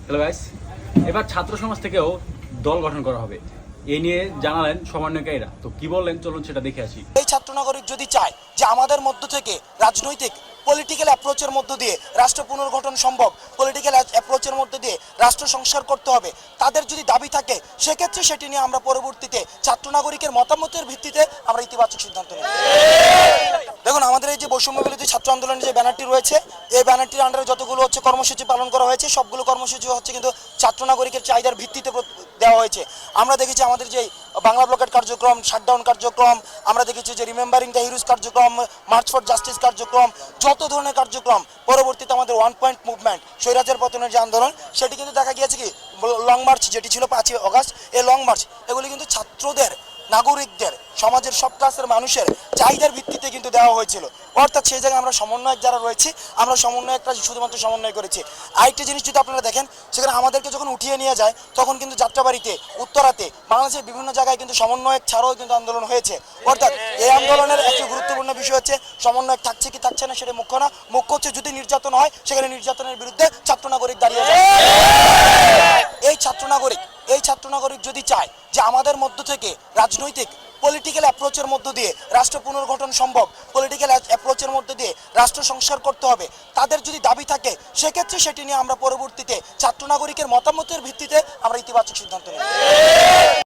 Hello guys, এবার ছাত্র সমাজ থেকেও দল গঠন করা হবে, এই নিয়ে জানালেন সমন্বয়কারীরা। তো কি বললেন চলুন সেটা দেখে আসি। এই ছাত্র নাগরিক যদি চায় যে আমাদের মধ্য থেকে রাজনৈতিক পলিটিক্যাল অ্যাপ্রোচের মধ্য দিয়ে রাষ্ট্র পুনর্গঠন সম্ভব, পলিটিক্যাল অ্যাপ্রোচের মধ্য দিয়ে রাষ্ট্র সংস্কার করতে হবে, তাদের যদি দাবি থাকে সেক্ষেত্রে সেটি নিয়ে আমরা পরবর্তীতে ছাত্র নাগরিকের মতামতের ভিত্তিতে আমরা ইতিবাচক সিদ্ধান্ত নেব। দেখুন, আমাদের এই যে বৈষম্য বিরোধী ছাত্র আন্দোলনের যে ব্যানারটি রয়েছে, এই ব্যানারটির আন্ডারে যতগুলো কর্মসূচি পালন করা হয়েছে, সবগুলো কর্মসূচি কিন্তু ছাত্র নাগরিকের চাহিদার ভিত্তিতে দেওয়া হয়েছে। আমরা দেখেছি আমাদের যে বাংলা ব্লকেট কার্যক্রম, শাটডাউন কার্যক্রম, আমরা দেখেছি যে রিমেম্বারিং দ্য হিরোজ কার্যক্রম, মার্চ ফর জাস্টিস কার্যক্রম, যত ধরনের কার্যক্রম, পরবর্তীতে আমাদের 1 পয়েন্ট মুভমেন্ট, স্বৈরাচার পতনের যে আন্দোলন, সেটি কিন্তু দেখা গিয়েছে কি লং মার্চ যেটি ছিল 5ই অগাস্ট, এই লং মার্চ এগুলি কিন্তু ছাত্রদের, নাগরিকদের, সমাজের সব ক্লাসের মানুষের চাহিদার ভিত্তিতে কিন্তু দেওয়া হয়েছিল। অর্থাৎ সেই জায়গায় আমরা সমন্বয়ক যারা রয়েছি, আমরা সমন্বয়করা শুধুমাত্র সমন্বয় করেছি। আরেকটি জিনিস যদি আপনারা দেখেন, সেখানে আমাদেরকে যখন উঠিয়ে নিয়ে যায় তখন কিন্তু যাত্রাবাড়িতে, উত্তরাতে, বাংলাদেশের বিভিন্ন জায়গায় কিন্তু সমন্বয়ক ছাড়াও কিন্তু আন্দোলন হয়েছে। অর্থাৎ এই আন্দোলনের একটি গুরুত্বপূর্ণ বিষয় হচ্ছে সমন্বয়ক থাকছে কি থাকছে না সেটা মুখ্য না, মুখ্য হচ্ছে যদি নির্যাতন হয় সেখানে নির্যাতনের বিরুদ্ধে ছাত্র নাগরিক দাঁড়িয়ে যায়। এই ছাত্র নাগরিক যদি চায় যে আমাদের মধ্য থেকে রাজনৈতিক পলিটিক্যাল অ্যাপ্রোচের মধ্য দিয়ে রাষ্ট্র পুনর্গঠন সম্ভব, পলিটিক্যাল অ্যাপ্রোচের মধ্য দিয়ে রাষ্ট্র সংস্কার করতে হবে, তাদের যদি দাবি থাকে সেক্ষেত্রে সেটি নিয়ে আমরা পরবর্তীতে ছাত্র নাগরিকের মতামতের ভিত্তিতে আমরা ইতিবাচক সিদ্ধান্ত নেব।